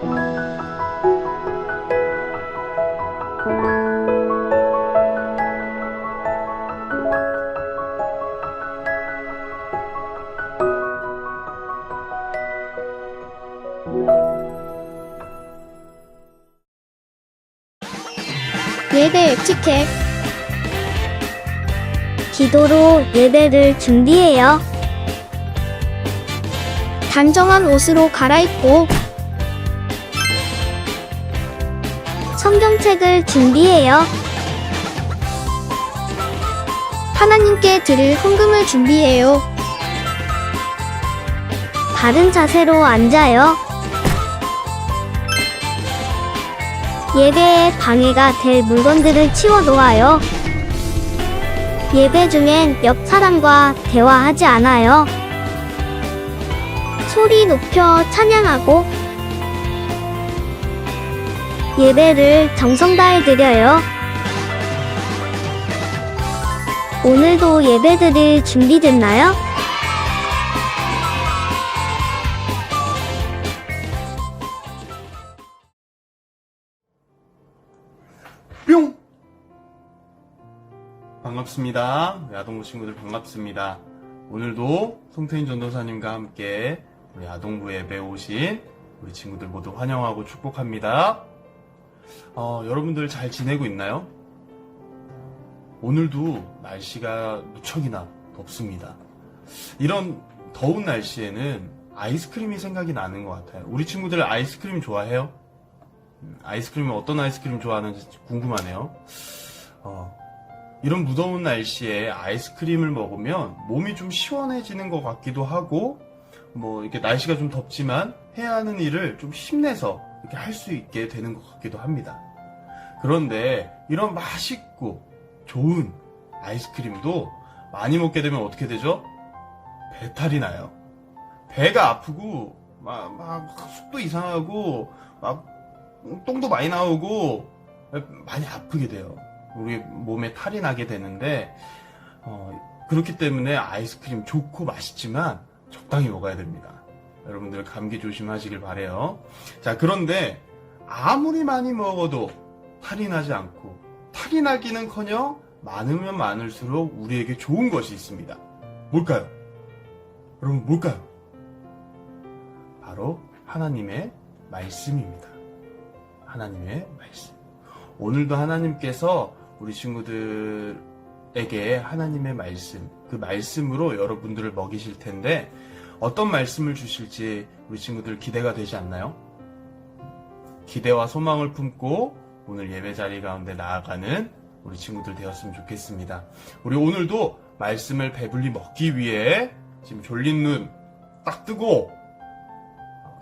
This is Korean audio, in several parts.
예배 에티켓. 기도로 예배를 준비해요. 단정한 옷으로 갈아입고 성경책을 준비해요. 하나님께 드릴 헌금을 준비해요. 바른 자세로 앉아요. 예배에 방해가 될 물건들을 치워 놓아요. 예배 중엔 옆 사람과 대화하지 않아요. 소리 높여 찬양하고 예배를 정성 다해 드려요. 오늘도 예배드릴 준비됐나요? 뿅! 반갑습니다. 아동부 친구들 반갑습니다. 오늘도 송태인 전도사님과 함께 우리 아동부 예배에 오신 우리 친구들 모두 환영하고 축복합니다. 여러분들 잘 지내고 있나요? 오늘도 날씨가 무척이나 덥습니다. 이런 더운 날씨에는 아이스크림이 생각이 나는 것 같아요. 우리 친구들 아이스크림 좋아해요? 아이스크림은 어떤 아이스크림 좋아하는지 궁금하네요. 이런 무더운 날씨에 아이스크림을 먹으면 몸이 좀 시원해지는 것 같기도 하고, 이렇게 날씨가 좀 덥지만 해야 하는 일을 좀 힘내서 이렇게 할 수 있게 되는 것 같기도 합니다. 그런데 이런 맛있고 좋은 아이스크림도 많이 먹게 되면 어떻게 되죠? 배탈이 나요. 배가 아프고, 막 속도 이상하고, 막 똥도 많이 나오고, 많이 아프게 돼요. 우리 몸에 탈이 나게 되는데, 그렇기 때문에 아이스크림 좋고 맛있지만 적당히 먹어야 됩니다. 여러분들 감기 조심하시길 바래요. 자, 그런데 아무리 많이 먹어도 탈이 나지 않고, 탈이 나기는커녕 많으면 많을수록 우리에게 좋은 것이 있습니다. 뭘까요? 여러분 뭘까요? 바로 하나님의 말씀입니다. 하나님의 말씀. 오늘도 하나님께서 우리 친구들에게 하나님의 말씀, 그 말씀으로 여러분들을 먹이실 텐데 어떤 말씀을 주실지 우리 친구들 기대가 되지 않나요? 기대와 소망을 품고 오늘 예배 자리 가운데 나아가는 우리 친구들 되었으면 좋겠습니다. 우리 오늘도 말씀을 배불리 먹기 위해 지금 졸린 눈 딱 뜨고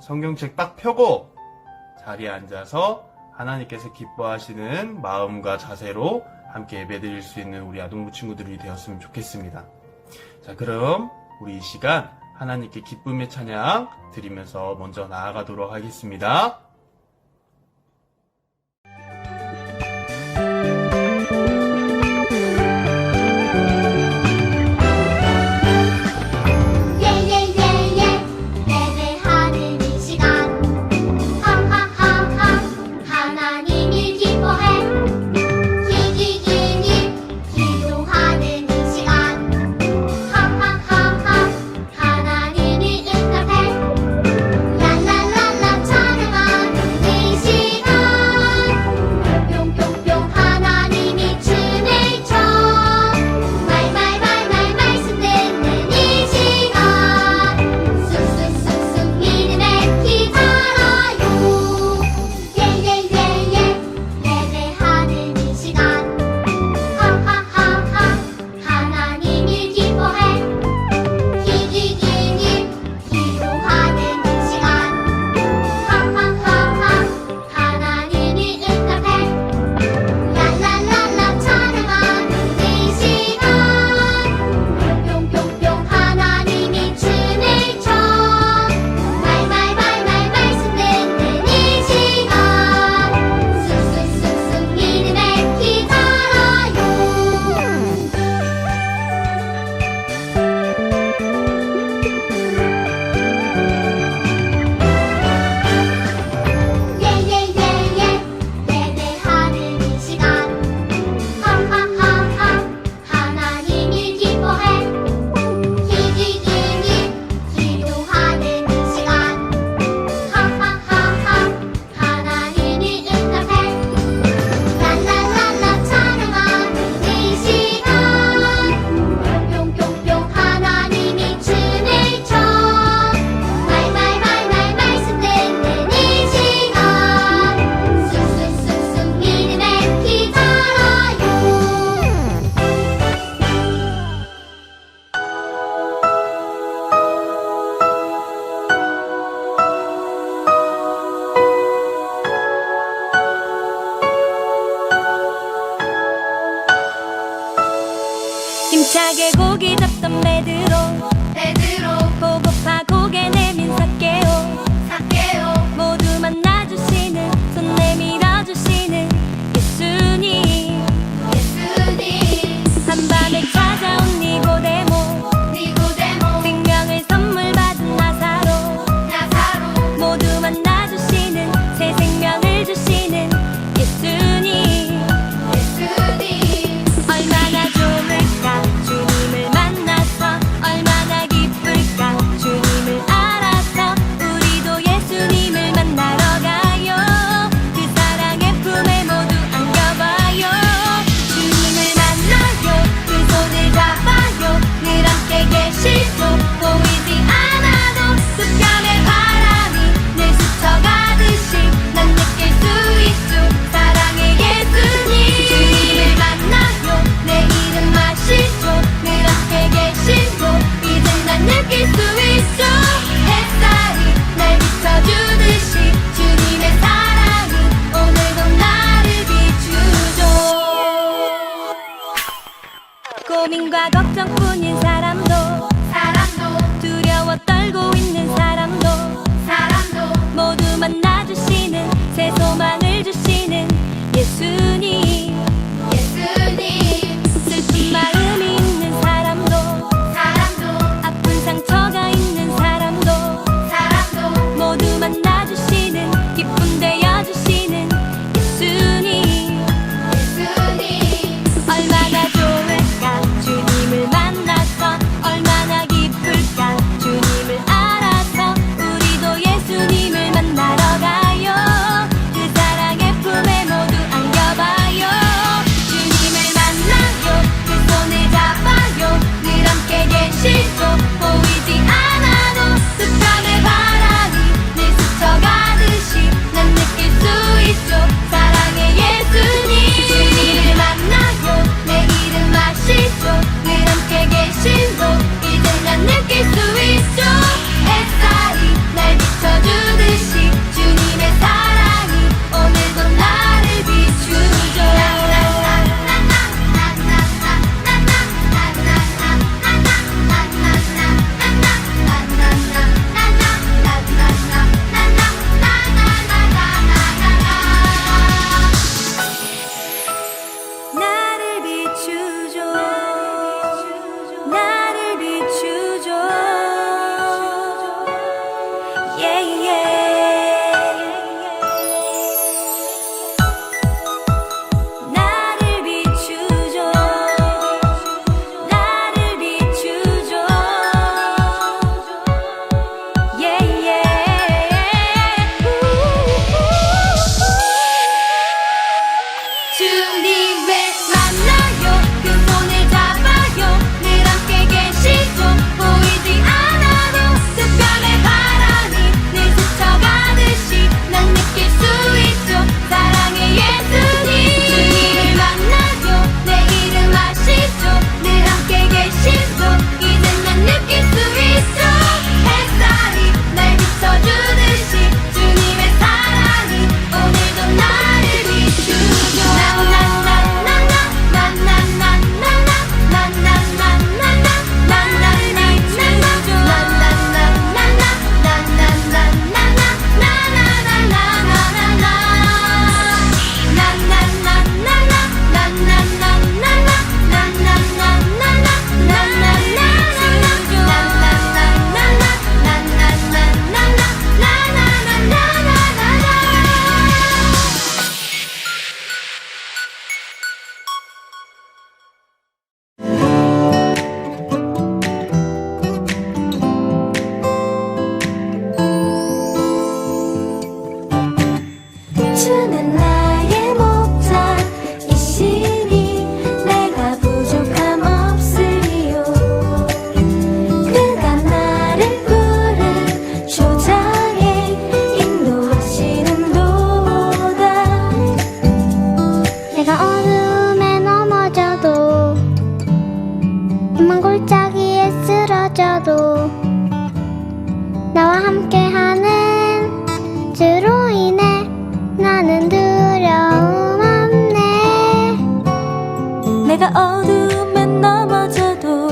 성경책 딱 펴고 자리에 앉아서 하나님께서 기뻐하시는 마음과 자세로 함께 예배드릴 수 있는 우리 아동부 친구들이 되었으면 좋겠습니다. 자, 그럼 우리 이 시간 하나님께 기쁨의 찬양 드리면서 먼저 나아가도록 하겠습니다. 하나님이 응답해 랄랄랄라 찬양하 바닥에 고기 잡던 베드로 보고파 고개 내민 삭개오 모두 만나주시는 손 내밀어주시는 예수님 한밤에 찾아온 니고데모 생명을 선물 받은 나사로 모두 만나주시는 새 생명을 주시는 예수님 얼마나 좋을까 주님을 만나서 얼마나 기쁠까 주님을 알아서 우리도 예수님을 만나러 가요 그 사랑의 품에 모두 안겨봐요 주님을 만나요 그 손을 잡아요 늘 함께 계시죠 보이지 않아도 숲편의 바람이 늘 스쳐가듯이 난 느낄 수 있죠 사랑의 예수님 주님을 만나요 내 이름 마시죠 늘 함께 계시고 이젠 난 느낄 수 있죠 햇살이 날 비춰주듯이 주님의 사랑이 오늘도 나를 비추죠 고민과 걱정뿐인 사람도 두려워 떨고 있는 사람도 모두 만나주시는 새 소망을 주시는 예수님 슬픈 마음이 있는 사람도 아픈 상처가 있는 사람도 모두 만나주시는 기쁨 되어주시는 예수님 얼마나 좋을까 주님을 만나서 얼마나 기쁠까 주님을 알아서 우리도 예수님을 만나러 가요 그 사랑의 품에 모두 안겨봐요 주님을 만나요 그 손을 잡아요 늘 함께 계시죠 보이지 않아도 숲편의 바람이 늘 스쳐가듯이 난 느낄 수 있죠 사랑의 예수님 주님을 만나요 내 이름 마시죠 늘 함께 계시고 이젠 난 느낄 수 있죠 햇살이 날 비춰주듯이 주님의 사랑이 오늘도 나를 비추죠 나를 비추죠 나를 비추죠 나를 비추죠 나를 비추죠 주님을 만나요 그 손을 잡아요 늘 함께 계시죠 보이지 않아도 숲편의 바람이 늘 스쳐가듯이 난 느낄 수 있죠 사랑의 예수님 주님을 만나요 내 이름 마시죠 늘 함께 계시죠 이젠 난 느낄 수 있죠 햇살이 날 비춰주듯이 주님의 사랑이 오늘도 나를 비추죠 주는 나의 목자이시니 내가 부족함 없으리요 그가 나를 푸른 초장에 인도하시는도다 내가 어둠에 넘어져도 험한 골짜기에 쓰러져도 나와 함께하는 주로 인해 나는 두려움 없네 내가 어둠에 넘어져도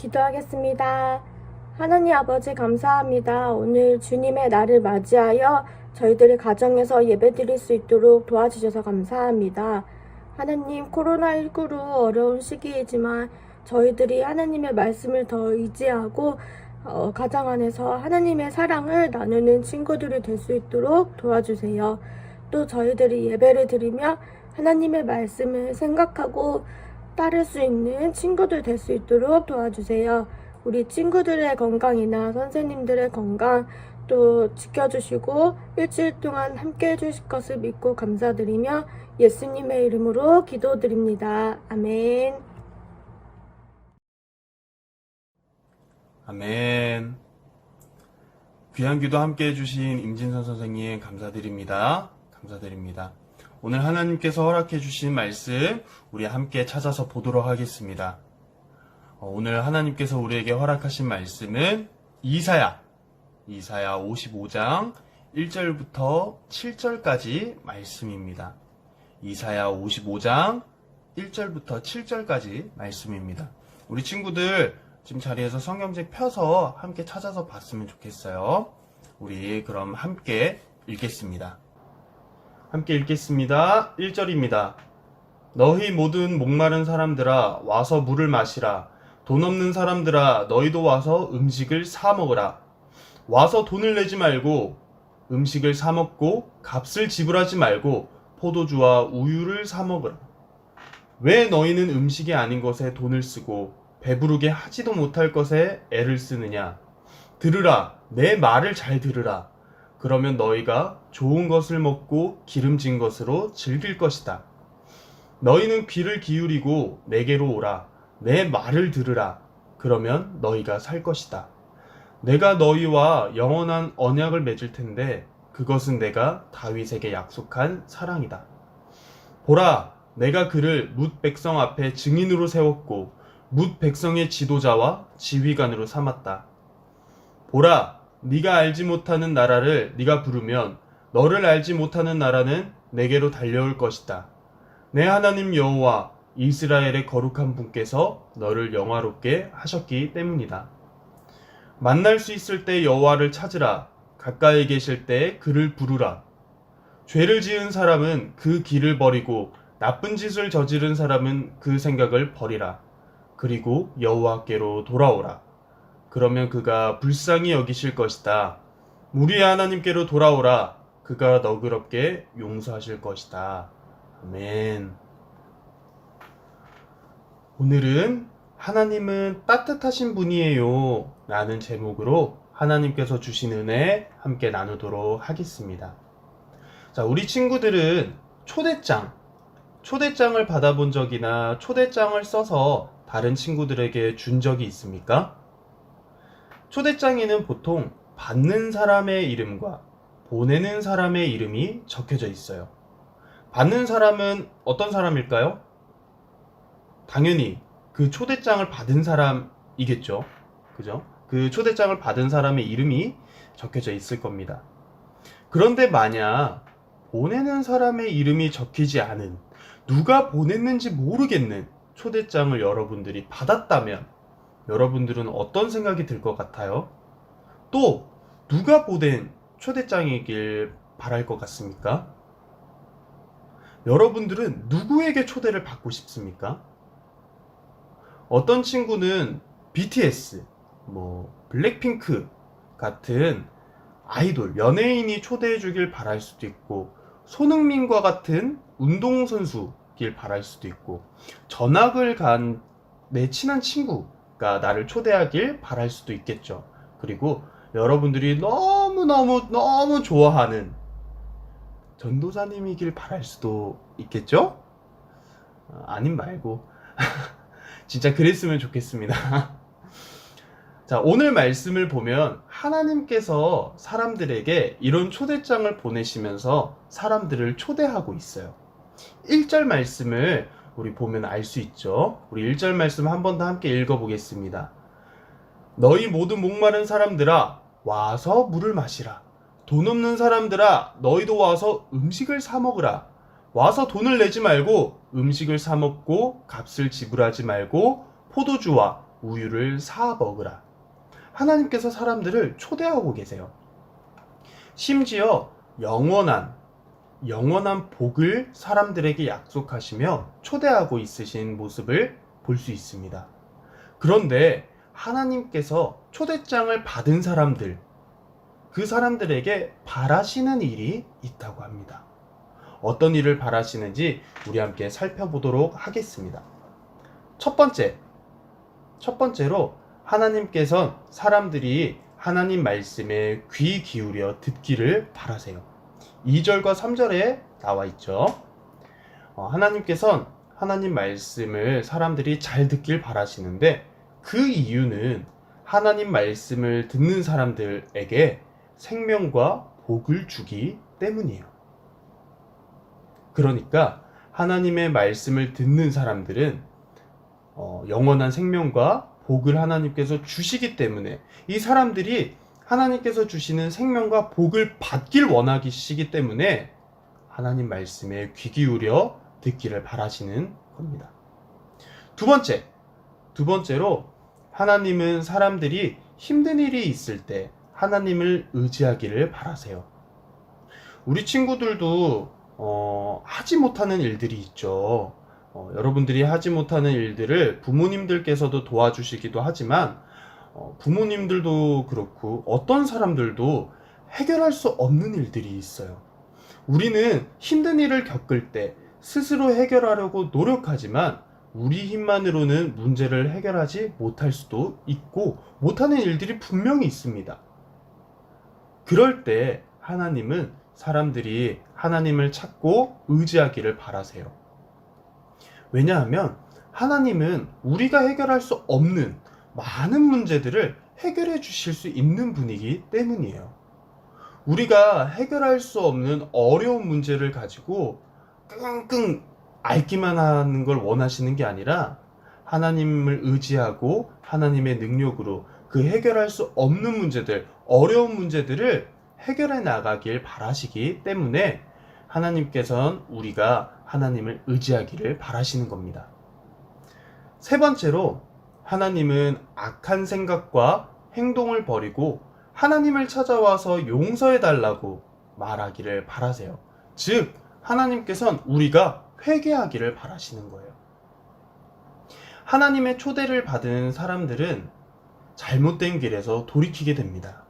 기도하겠습니다. 하나님 아버지 감사합니다. 오늘 주님의 날을 맞이하여 저희들이 가정에서 예배드릴 수 있도록 도와주셔서 감사합니다. 하나님, 코로나19로 어려운 시기이지만 저희들이 하나님의 말씀을 더 의지하고 가정 안에서 하나님의 사랑을 나누는 친구들이 될 수 있도록 도와주세요. 또 저희들이 예배를 드리며 하나님의 말씀을 생각하고 따를 수 있는 친구들 될 수 있도록 도와주세요. 우리 친구들의 건강이나 선생님들의 건강 또 지켜주시고 일주일 동안 함께 해주실 것을 믿고 감사드리며 예수님의 이름으로 기도드립니다. 아멘. 아멘. 귀한 기도 함께 해주신 임진선 선생님 감사드립니다. 감사드립니다. 오늘 하나님께서 허락해 주신 말씀 우리 함께 찾아서 보도록 하겠습니다. 오늘 하나님께서 우리에게 허락하신 말씀은 이사야 55장 1절부터 7절까지 말씀입니다. 이사야 55장 1절부터 7절까지 말씀입니다. 우리 친구들 지금 자리에서 성경책 펴서 함께 찾아서 봤으면 좋겠어요. 우리 그럼 함께 읽겠습니다. 함께 읽겠습니다. 1절입니다. 너희 모든 목마른 사람들아 와서 물을 마시라. 돈 없는 사람들아 너희도 와서 음식을 사 먹으라. 와서 돈을 내지 말고 음식을 사 먹고 값을 지불하지 말고 포도주와 우유를 사 먹으라. 왜 너희는 음식이 아닌 것에 돈을 쓰고 배부르게 하지도 못할 것에 애를 쓰느냐. 들으라. 내 말을 잘 들으라. 그러면 너희가 좋은 것을 먹고 기름진 것으로 즐길 것이다. 너희는 귀를 기울이고 내게로 오라. 내 말을 들으라. 그러면 너희가 살 것이다. 내가 너희와 영원한 언약을 맺을 텐데 그것은 내가 다윗에게 약속한 사랑이다. 보라, 내가 그를 뭇 백성 앞에 증인으로 세웠고 뭇 백성의 지도자와 지휘관으로 삼았다. 보라, 네가 알지 못하는 나라를 네가 부르면 너를 알지 못하는 나라는 내게로 달려올 것이다. 내 하나님 여호와 이스라엘의 거룩한 분께서 너를 영화롭게 하셨기 때문이다. 만날 수 있을 때 여호와를 찾으라. 가까이 계실 때 그를 부르라. 죄를 지은 사람은 그 길을 버리고 나쁜 짓을 저지른 사람은 그 생각을 버리라. 그리고 여호와께로 돌아오라. 그러면 그가 불쌍히 여기실 것이다. 우리의 하나님께로 돌아오라. 그가 너그럽게 용서하실 것이다. 아멘. 오늘은 하나님은 따뜻하신 분이에요 라는 제목으로 하나님께서 주신 은혜 함께 나누도록 하겠습니다. 자, 우리 친구들은 초대장을 받아본 적이나 초대장을 써서 다른 친구들에게 준 적이 있습니까? 초대장에는 보통 받는 사람의 이름과 보내는 사람의 이름이 적혀져 있어요. 받는 사람은 어떤 사람일까요? 당연히 그 초대장을 받은 사람이겠죠. 그죠? 그 초대장을 받은 사람의 이름이 적혀져 있을 겁니다. 그런데 만약 보내는 사람의 이름이 적히지 않은, 누가 보냈는지 모르겠는 초대장을 여러분들이 받았다면 여러분들은 어떤 생각이 들 것 같아요? 또 누가 보낸 초대장이길 바랄 것 같습니까? 여러분들은 누구에게 초대를 받고 싶습니까? 어떤 친구는 BTS, 블랙핑크 같은 아이돌, 연예인이 초대해 주길 바랄 수도 있고, 손흥민과 같은 운동선수길 바랄 수도 있고, 전학을 간 내 친한 친구가 나를 초대하길 바랄 수도 있겠죠. 그리고 여러분들이 너무 좋아하는 전도사님이길 바랄 수도 있겠죠? 아님 말고 진짜 그랬으면 좋겠습니다. 자, 오늘 말씀을 보면 하나님께서 사람들에게 이런 초대장을 보내시면서 사람들을 초대하고 있어요. 1절 말씀을 우리 보면 알 수 있죠. 우리 1절 말씀 한 번 더 함께 읽어보겠습니다. 너희 모두 목마른 사람들아 와서 물을 마시라. 돈 없는 사람들아 너희도 와서 음식을 사 먹으라. 와서 돈을 내지 말고 음식을 사 먹고 값을 지불하지 말고 포도주와 우유를 사 먹으라. 하나님께서 사람들을 초대하고 계세요. 심지어 영원한 복을 사람들에게 약속하시며 초대하고 있으신 모습을 볼 수 있습니다. 그런데 하나님께서 초대장을 받은 사람들, 그 사람들에게 바라시는 일이 있다고 합니다. 어떤 일을 바라시는지 우리 함께 살펴보도록 하겠습니다. 첫 번째로 하나님께서는 사람들이 하나님 말씀에 귀 기울여 듣기를 바라세요. 2절과 3절에 나와 있죠. 하나님께서는 하나님 말씀을 사람들이 잘 듣길 바라시는데 그 이유는 하나님 말씀을 듣는 사람들에게 생명과 복을 주기 때문이에요. 그러니까 하나님의 말씀을 듣는 사람들은 영원한 생명과 복을 하나님께서 주시기 때문에 이 사람들이 하나님께서 주시는 생명과 복을 받길 원하시기 때문에 하나님 말씀에 귀 기울여 듣기를 바라시는 겁니다. 두 번째로 하나님은 사람들이 힘든 일이 있을 때 하나님을 의지하기를 바라세요. 우리 친구들도 하지 못하는 일들이 있죠. 여러분들이 하지 못하는 일들을 부모님들께서도 도와주시기도 하지만 부모님들도 그렇고 어떤 사람들도 해결할 수 없는 일들이 있어요. 우리는 힘든 일을 겪을 때 스스로 해결하려고 노력하지만 우리 힘만으로는 문제를 해결하지 못할 수도 있고 못하는 일들이 분명히 있습니다. 그럴 때 하나님은 사람들이 하나님을 찾고 의지하기를 바라세요. 왜냐하면 하나님은 우리가 해결할 수 없는 많은 문제들을 해결해 주실 수 있는 분이기 때문이에요. 우리가 해결할 수 없는 어려운 문제를 가지고 끙끙 앓기만 하는 걸 원하시는 게 아니라 하나님을 의지하고 하나님의 능력으로 그 해결할 수 없는 문제들, 어려운 문제들을 해결해 나가길 바라시기 때문에 하나님께서는 우리가 하나님을 의지하기를 바라시는 겁니다. 세 번째로 하나님은 악한 생각과 행동을 버리고 하나님을 찾아와서 용서해 달라고 말하기를 바라세요. 즉 하나님께서는 우리가 회개하기를 바라시는 거예요. 하나님의 초대를 받은 사람들은 잘못된 길에서 돌이키게 됩니다.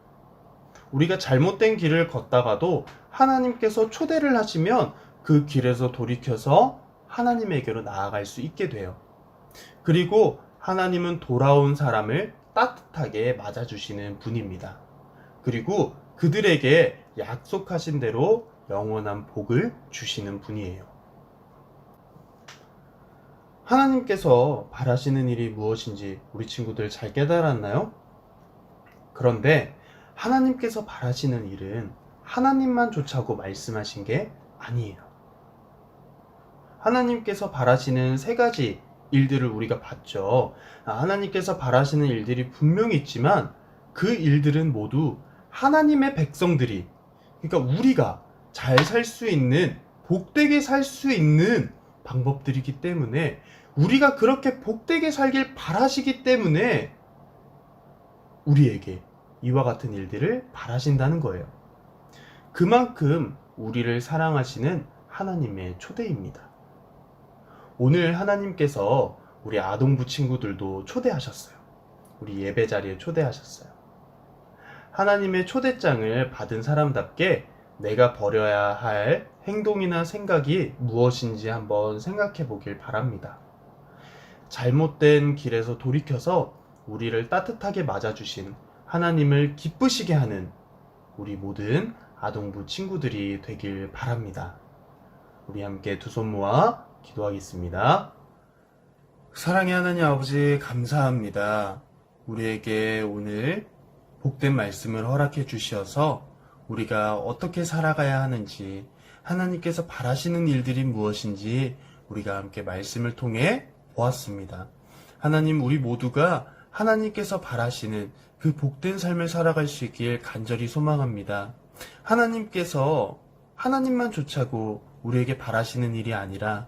우리가 잘못된 길을 걷다가도 하나님께서 초대를 하시면 그 길에서 돌이켜서 하나님에게로 나아갈 수 있게 돼요. 그리고 하나님은 돌아온 사람을 따뜻하게 맞아주시는 분입니다. 그리고 그들에게 약속하신 대로 영원한 복을 주시는 분이에요. 하나님께서 바라시는 일이 무엇인지 우리 친구들 잘 깨달았나요? 그런데 하나님께서 바라시는 일은 하나님만 좋자고 말씀하신 게 아니에요. 하나님께서 바라시는 세 가지 일들을 우리가 봤죠. 하나님께서 바라시는 일들이 분명히 있지만 그 일들은 모두 하나님의 백성들이, 그러니까 우리가 잘 살 수 있는, 복되게 살 수 있는 방법들이기 때문에 우리가 그렇게 복되게 살길 바라시기 때문에 우리에게 이와 같은 일들을 바라신다는 거예요. 그만큼 우리를 사랑하시는 하나님의 초대입니다. 오늘 하나님께서 우리 아동부 친구들도 초대하셨어요. 우리 예배 자리에 초대하셨어요. 하나님의 초대장을 받은 사람답게 내가 버려야 할 행동이나 생각이 무엇인지 한번 생각해 보길 바랍니다. 잘못된 길에서 돌이켜서 우리를 따뜻하게 맞아주신 하나님을 기쁘시게 하는 우리 모든 아동부 친구들이 되길 바랍니다. 우리 함께 두 손 모아 기도하겠습니다. 사랑의 하나님 아버지 감사합니다. 우리에게 오늘 복된 말씀을 허락해 주셔서 우리가 어떻게 살아가야 하는지, 하나님께서 바라시는 일들이 무엇인지 우리가 함께 말씀을 통해 보았습니다. 하나님, 우리 모두가 하나님께서 바라시는 그 복된 삶을 살아갈 수 있길 간절히 소망합니다. 하나님께서 하나님만 좋자고 우리에게 바라시는 일이 아니라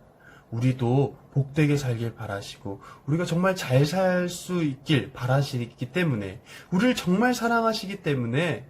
우리도 복되게 살길 바라시고 우리가 정말 잘 살 수 있길 바라시기 때문에 우리를 정말 사랑하시기 때문에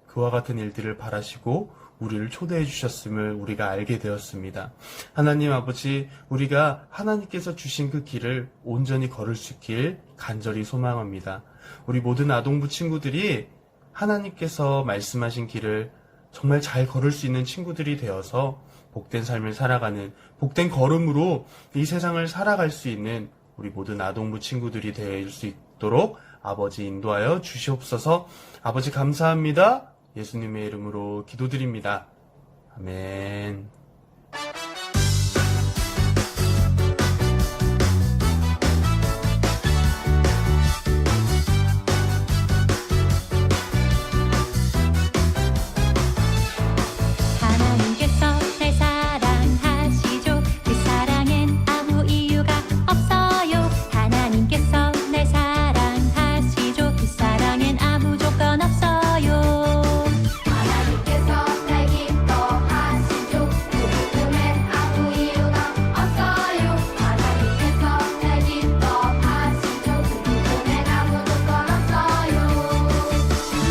그와 같은 일들을 바라시고 우리를 초대해 주셨음을 우리가 알게 되었습니다. 하나님 아버지, 우리가 하나님께서 주신 그 길을 온전히 걸을 수 있길 간절히 소망합니다. 우리 모든 아동부 친구들이 하나님께서 말씀하신 길을 정말 잘 걸을 수 있는 친구들이 되어서 복된 삶을 살아가는, 복된 걸음으로 이 세상을 살아갈 수 있는 우리 모든 아동부 친구들이 될 수 있도록 아버지 인도하여 주시옵소서. 아버지 감사합니다. 예수님의 이름으로 기도드립니다. 아멘. 하나님께서 날 사랑하시죠. 그 사랑엔 아무 이유가 없어요. 하나님께서 날 사랑하시죠. 그 사랑엔 아무 조건 없어요. 하나님께서 날 기뻐하시죠. 그 기쁨엔 아무 이유가 없어요. 하나님께서 날 기뻐하시죠. 그 기쁨엔 아무 조건 없어요.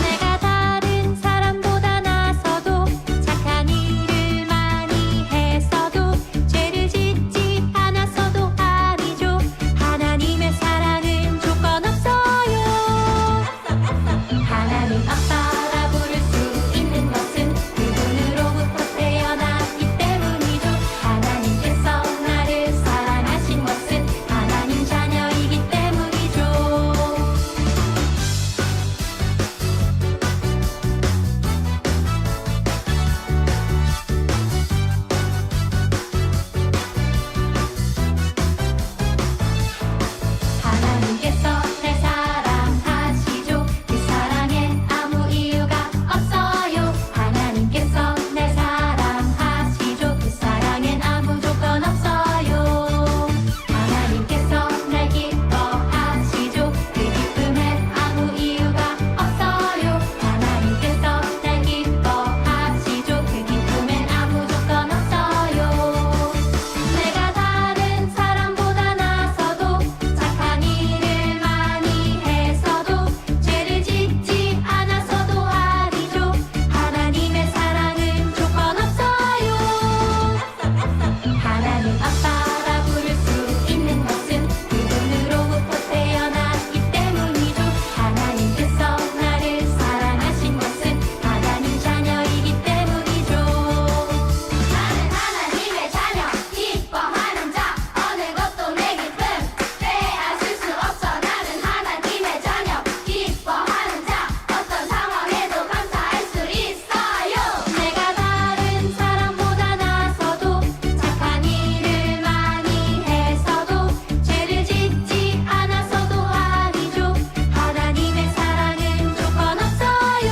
내가 다른 사람보다 나서도 착한 일을 많이 했어도 죄를 짓지 않았어도 아니죠. 하나님의 사랑은 조건 없어요. 하나님 아빠라 부를 수 있는 것은 그분으로부터 태어났기 때문이죠. 하나님께서 나를 사랑하신 것은 하나님 자녀이기 때문이죠. 하나님께서 날 사랑하시죠. 그 사랑엔 아무 이유가 없어요. 하나님께서 날 사랑하시죠. 그 사랑엔 아무 조건 없어요. 하나님께서 날 기뻐하시죠. 그 기쁨엔 아무 이유가 없어요. 하나님께서 날 기뻐하시죠. 그 기쁨엔 아무 조건 없어요. 내가 다른 사람보다 나서도 착한 일을 많이 했어도 죄를 짓지 않았어도 아니죠. 하나님의 사랑은 조건 없어요. 하나님 아빠라 부를 수 있는 것은 그분으로부터 태어났기 때문이죠. 하나님께서 나를 사랑하신 것은 하나님 자녀이기 때문이죠. 나는 하나님의 자녀, 기뻐하는 자, 어느 것도 내 기쁨 빼앗을 수 없어. 나는 하나님의 자녀, 기뻐하는 자, 어떤 상황에도 감사할 수 있어요. 내가 다른 사람보다 나서도 착한 일을 많이 했어도 죄를 짓지 않았어도 아니죠. 하나님의 사랑은 조건 없어요.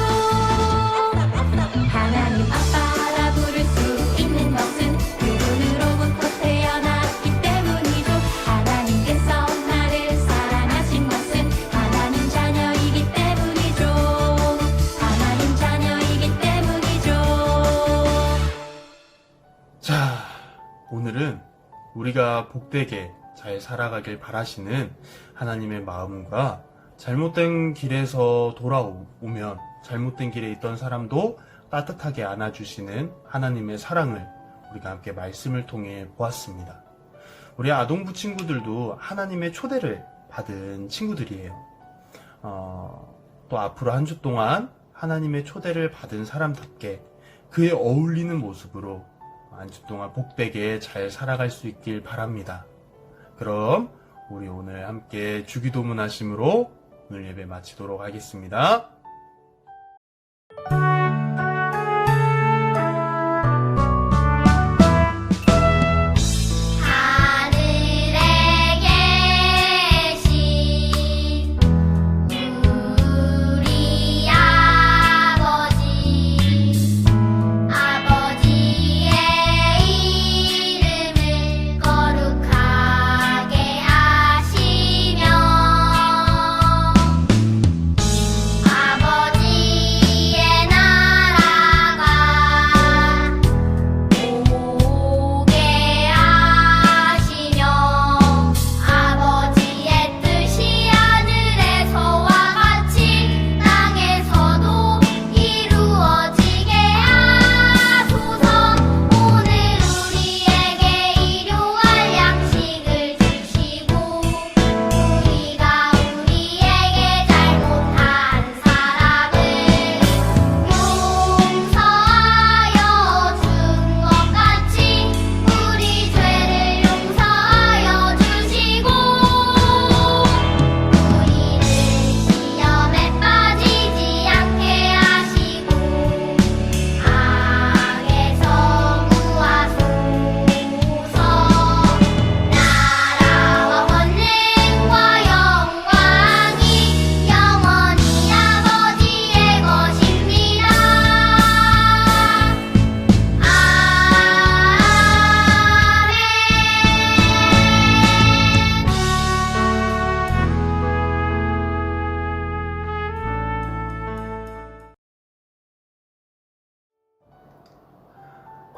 하나님 아빠라 부를 수 있는 것은 그분으로부터 태어났기 때문이죠. 하나님께서 나를 사랑하신 것은 하나님 자녀이기 때문이죠. 하나님 자녀이기 때문이죠. 자, 오늘은 우리가 복되게 잘 살아가길 바라시는 하나님의 마음과 잘못된 길에서 돌아오면 잘못된 길에 있던 사람도 따뜻하게 안아주시는 하나님의 사랑을 우리가 함께 말씀을 통해 보았습니다. 우리 아동부 친구들도 하나님의 초대를 받은 친구들이에요. 또 앞으로 한 주 동안 하나님의 초대를 받은 사람답게 그에 어울리는 모습으로 한 주 동안 복되게 잘 살아갈 수 있길 바랍니다. 그럼 우리 오늘 함께 주기도문 하심으로 오늘 예배 마치도록 하겠습니다. 하늘에 계신 우리 아버지, 아버지의 이름을 거룩하게 하시며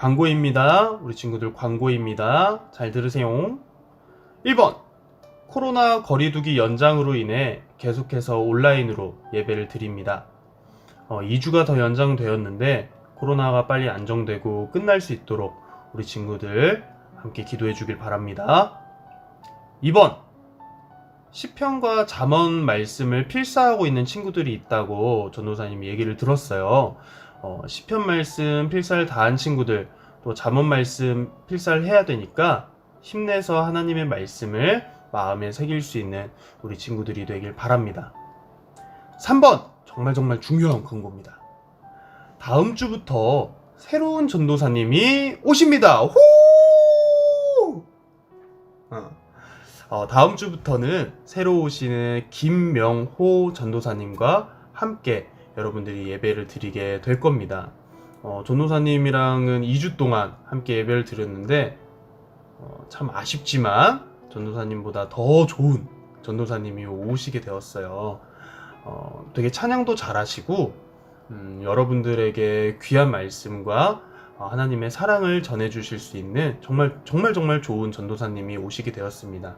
광고입니다. 우리 친구들 광고입니다. 잘 들으세요. 1번, 코로나 거리두기 연장으로 인해 계속해서 온라인으로 예배를 드립니다. 2주가 더 연장되었는데 코로나가 빨리 안정되고 끝날 수 있도록 우리 친구들 함께 기도해 주길 바랍니다. 2번, 시편과 잠언 말씀을 필사하고 있는 친구들이 있다고 전도사님이 얘기를 들었어요. 시편 말씀 필사를 다 한 친구들, 또 잠언 말씀 필사를 해야 되니까 힘내서 하나님의 말씀을 마음에 새길 수 있는 우리 친구들이 되길 바랍니다. 3번, 정말 중요한 광고입니다. 다음 주부터 새로운 전도사님이 오십니다. 호! 다음 주부터는 새로 오시는 김명호 전도사님과 함께 여러분들이 예배를 드리게 될 겁니다. 전도사님이랑은 2주 동안 함께 예배를 드렸는데 참 아쉽지만 전도사님보다 더 좋은 전도사님이 오시게 되었어요. 되게 찬양도 잘하시고 여러분들에게 귀한 말씀과 하나님의 사랑을 전해주실 수 있는 정말 좋은 전도사님이 오시게 되었습니다.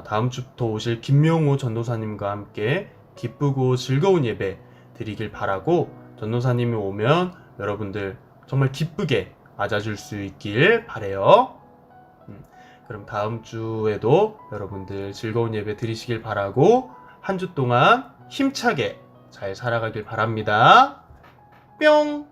다음 주부터 오실 김명호 전도사님과 함께 기쁘고 즐거운 예배 드리길 바라고, 전도사님이 오면 여러분들 정말 기쁘게 맞아줄 수 있길 바래요. 그럼 다음 주에도 여러분들 즐거운 예배 드리시길 바라고, 한 주 동안 힘차게 잘 살아가길 바랍니다. 뿅!